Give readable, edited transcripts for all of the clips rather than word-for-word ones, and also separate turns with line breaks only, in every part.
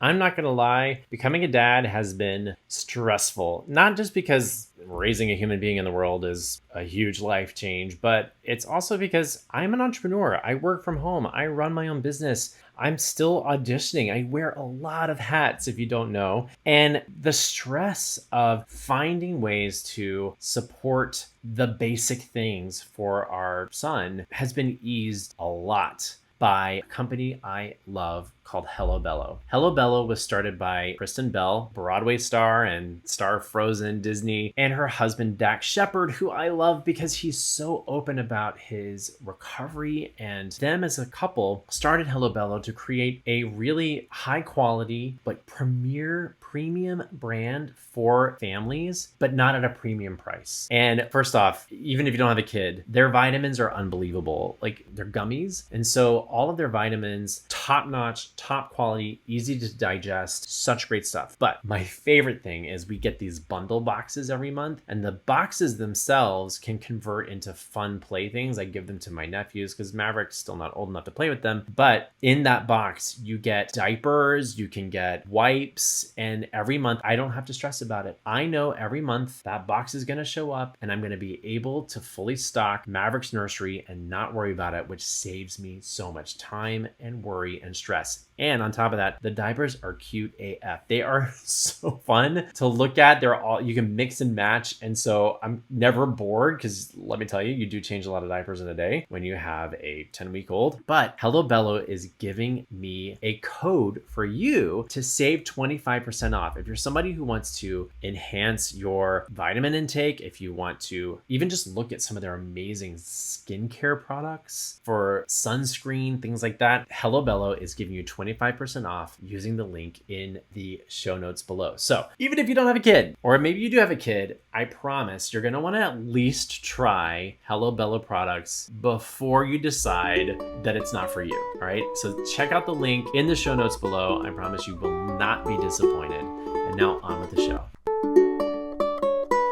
I'm not going to lie, becoming a dad has been stressful, not just because raising a human being in the world is a huge life change, but it's also because I'm an entrepreneur. I work from home. I run my own business. I'm still auditioning. I wear a lot of hats, if you don't know. And the stress of finding ways to support the basic things for our son has been eased a lot by a company I love called Hello Bello. Hello Bello was started by Kristen Bell, Broadway star and star of Frozen, Disney, and her husband Dax Shepard, who I love because he's so open about his recovery. And them as a couple started Hello Bello to create a really high quality but premium brand for families, but not at a premium price. And first off, even if you don't have a kid, their vitamins are unbelievable. Like, they're gummies. And so all of their vitamins, top notch, top quality, easy to digest, such great stuff. But my favorite thing is we get these bundle boxes every month, and the boxes themselves can convert into fun playthings. I give them to my nephews because Maverick's still not old enough to play with them. But in that box, you get diapers, you can get wipes, and every month I don't have to stress about it. I know every month that box is going to show up and I'm going to be able to fully stock Maverick's nursery and not worry about it, which saves me so much time and worry and stress. And on top of that, the diapers are cute AF. They are so fun to look at. They're all, you can mix and match. And so I'm never bored because let me tell you, you do change a lot of diapers in a day when you have a 10-week-old. But Hello Bello is giving me a code for you to save 25% off. If you're somebody who wants to enhance your vitamin intake, if you want to even just look at some of their amazing skincare products for sunscreen, things like that, Hello Bello is giving you 25% off using the link in the show notes below. So even if you don't have a kid, or maybe you do have a kid, I promise you're going to want to at least try Hello Bello products before you decide that it's not for you. All right. So check out the link in the show notes below. I promise you will not be disappointed. And now on with the show.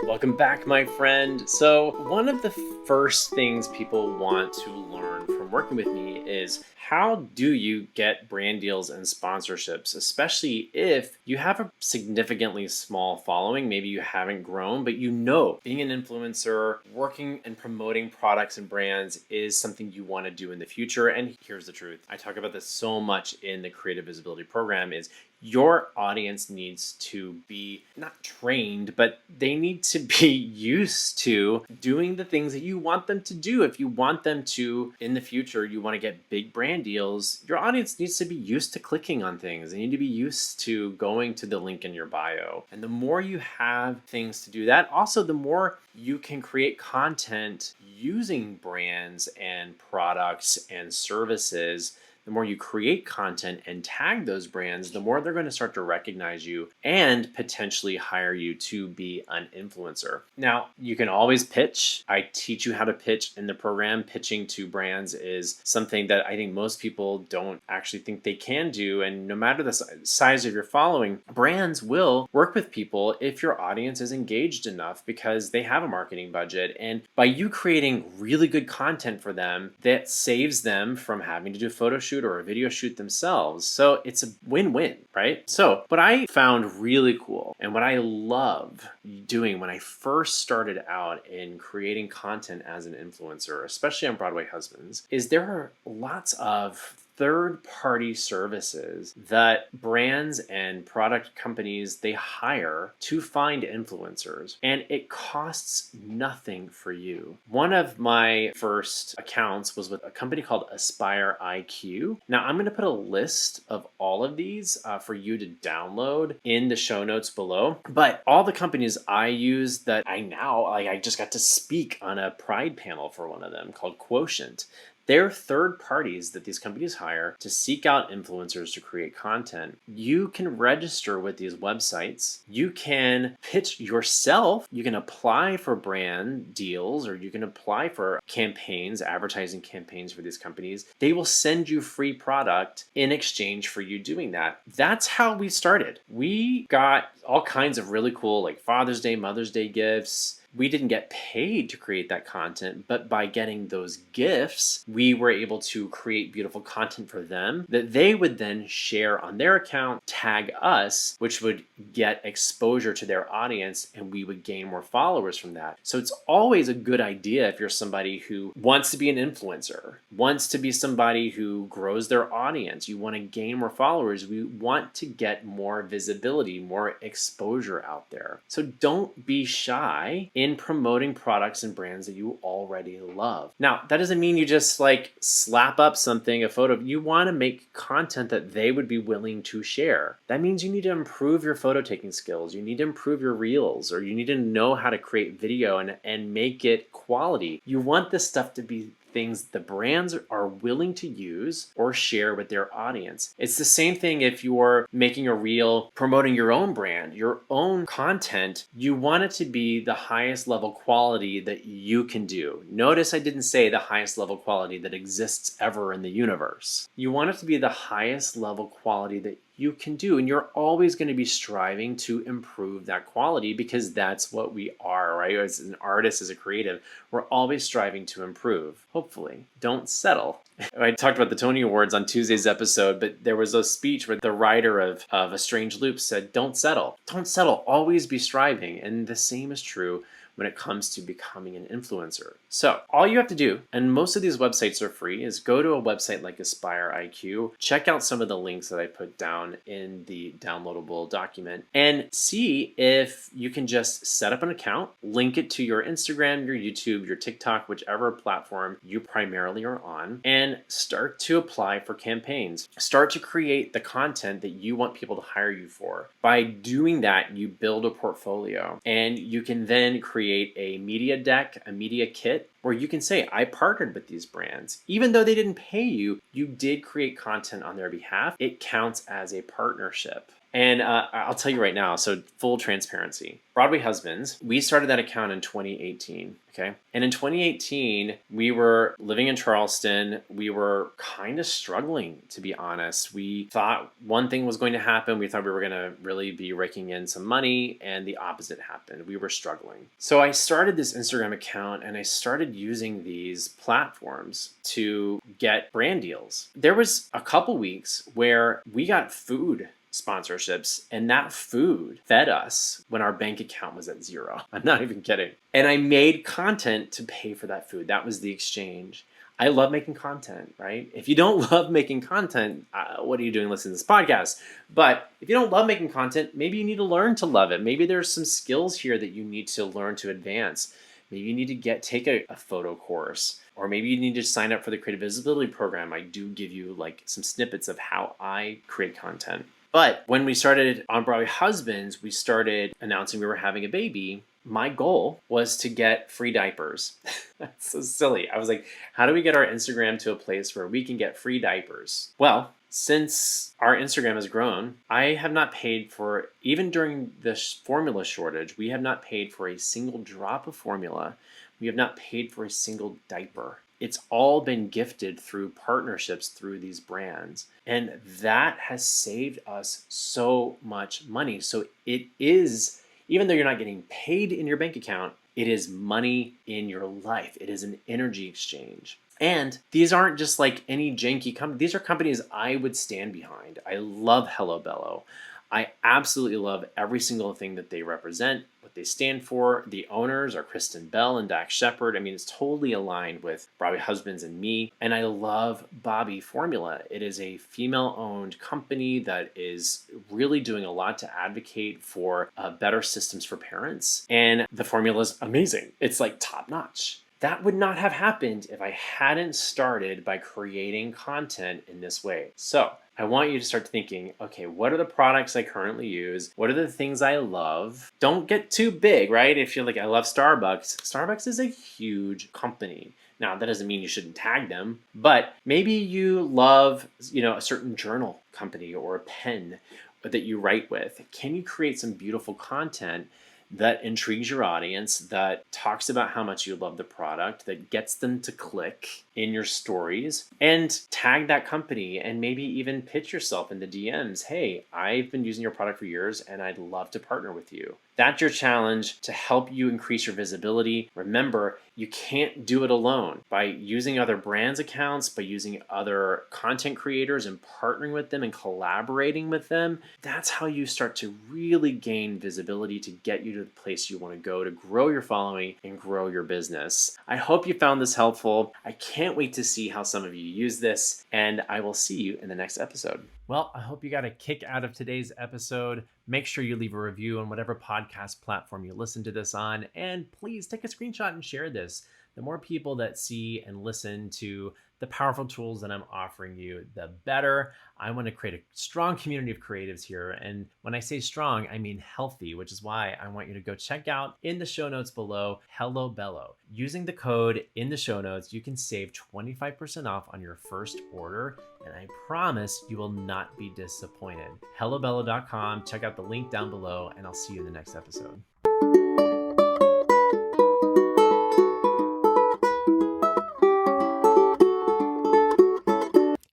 Welcome back, my friend. So one of the first things people want to learn from working with me is how do you get brand deals and sponsorships, especially if you have a significantly small following, maybe you haven't grown, but you know being an influencer, working and promoting products and brands is something you want to do in the future. And here's the truth. I talk about this so much in the Creative Visibility program is your audience needs to be not trained, but they need to be used to doing the things that you want them to do. If you want them to, in the future, you want to get big brand deals, your audience needs to be used to clicking on things. They need to be used to going to the link in your bio. And the more you have things to do that, also the more you can create content using brands and products and services. The more you create content and tag those brands, the more they're going to start to recognize you and potentially hire you to be an influencer. Now, you can always pitch. I teach you how to pitch in the program. Pitching to brands is something that I think most people don't actually think they can do. And no matter the size of your following, brands will work with people if your audience is engaged enough because they have a marketing budget. And by you creating really good content for them, that saves them from having to do photo shoot or a video shoot themselves. So it's a win-win, right? So what I found really cool and what I love doing when I first started out in creating content as an influencer, especially on Broadway Husbands, is there are lots of third-party services that brands and product companies, they hire to find influencers, and it costs nothing for you. One of my first accounts was with a company called Aspire IQ. Now I'm going to put a list of all of these for you to download in the show notes below, but all the companies I use that I just got to speak on a Pride panel for one of them called Quotient. They're third parties that these companies hire to seek out influencers to create content. You can register with these websites. You can pitch yourself. You can apply for brand deals, or you can apply for campaigns, advertising campaigns for these companies. They will send you free product in exchange for you doing that. That's how we started. We got all kinds of really cool like Father's Day, Mother's Day gifts. we didn't get paid to create that content, but by getting those gifts, we were able to create beautiful content for them that they would then share on their account, tag us, which would get exposure to their audience, and we would gain more followers from that. So it's always a good idea if you're somebody who wants to be an influencer, wants to be somebody who grows their audience, you want to gain more followers, we want to get more visibility, more exposure out there. So don't be shy in promoting products and brands that you already love. Now, that doesn't mean you just like slap up something, a photo. You want to make content that they would be willing to share. That means you need to improve your photo taking skills. You need to improve your reels, or you need to know how to create video and make it quality. You want this stuff to be things the brands are willing to use or share with their audience. It's the same thing if you're making a reel promoting your own brand, your own content. You want it to be the highest level quality that you can do. Notice I didn't say the highest level quality that exists ever in the universe. You want it to be the highest level quality that you can do, and you're always going to be striving to improve that quality because that's what we are, right? As an artist, as a creative, we're always striving to improve. Hopefully, don't settle. I talked about the Tony Awards on Tuesday's episode, but there was a speech where the writer of A Strange Loop said, don't settle. Don't settle. Always be striving. And the same is true when it comes to becoming an influencer. So all you have to do, and most of these websites are free, is go to a website like Aspire IQ, check out some of the links that I put down in the downloadable document, and see if you can just set up an account, link it to your Instagram, your YouTube, your TikTok, whichever platform you primarily are on, and start to apply for campaigns. Start to create the content that you want people to hire you for. By doing that, you build a portfolio, and you can then create a media deck, a media kit, where you can say, I partnered with these brands. Even though they didn't pay you, you did create content on their behalf. It counts as a partnership. And I'll tell you right now, so full transparency. Broadway Husbands, we started that account in 2018, okay? And in 2018, we were living in Charleston. We were kind of struggling, to be honest. We thought one thing was going to happen. We thought we were going to really be raking in some money, and the opposite happened. We were struggling. So I started this Instagram account, and I started using these platforms to get brand deals. There was a couple weeks where we got food sponsorships, and that food fed us when our bank account was at zero. I'm not even kidding. And I made content to pay for that food. That was the exchange. I love making content, right? If you don't love making content, what are you doing listening to this podcast? But if you don't love making content, maybe you need to learn to love it. Maybe there's some skills here that you need to learn to advance. Maybe you need to take a photo course, or maybe you need to sign up for the CreatiVisibility program. I do give you like some snippets of how I create content. But when we started on Broadway Husbands, we started announcing we were having a baby. My goal was to get free diapers. That's so silly. I was like, how do we get our Instagram to a place where we can get free diapers? Well, since our Instagram has grown, I have not paid for, even during the formula shortage, we have not paid for a single drop of formula. We have not paid for a single diaper. It's all been gifted through partnerships through these brands. And that has saved us so much money. So it is, even though you're not getting paid in your bank account, it is money in your life. It is an energy exchange. And these aren't just like any janky company. These are companies I would stand behind. I love Hello Bello. I absolutely love every single thing that they represent, what they stand for. The owners are Kristen Bell and Dax Shepard. I mean, it's totally aligned with Broadway Husbands and me. And I love Bobby Formula. It is a female-owned company that is really doing a lot to advocate for better systems for parents. And the formula is amazing. It's like top-notch. That would not have happened if I hadn't started by creating content in this way. So I want you to start thinking, okay, what are the products I currently use? What are the things I love? Don't get too big, right? If you're like, I love Starbucks. Starbucks is a huge company. Now, that doesn't mean you shouldn't tag them, but maybe you love, a certain journal company or a pen that you write with. Can you create some beautiful content that intrigues your audience, that talks about how much you love the product, that gets them to click in your stories, and tag that company, and maybe even pitch yourself in the DMs. Hey, I've been using your product for years and I'd love to partner with you. That's your challenge to help you increase your visibility. Remember, you can't do it alone. By using other brands' accounts, by using other content creators and partnering with them and collaborating with them, that's how you start to really gain visibility to get you to the place you want to go to grow your following and grow your business. I hope you found this helpful. I can't wait to see how some of you use this, and I will see you in the next episode. Well, I hope you got a kick out of today's episode. Make sure you leave a review on whatever podcast platform you listen to this on, and please take a screenshot and share this. The more people that see and listen to the powerful tools that I'm offering you, the better. I want to create a strong community of creatives here. And when I say strong, I mean healthy, which is why I want you to go check out in the show notes below, Hello Bello. Using the code in the show notes, you can save 25% off on your first order. And I promise you will not be disappointed. HelloBello.com. Check out the link down below, and I'll see you in the next episode.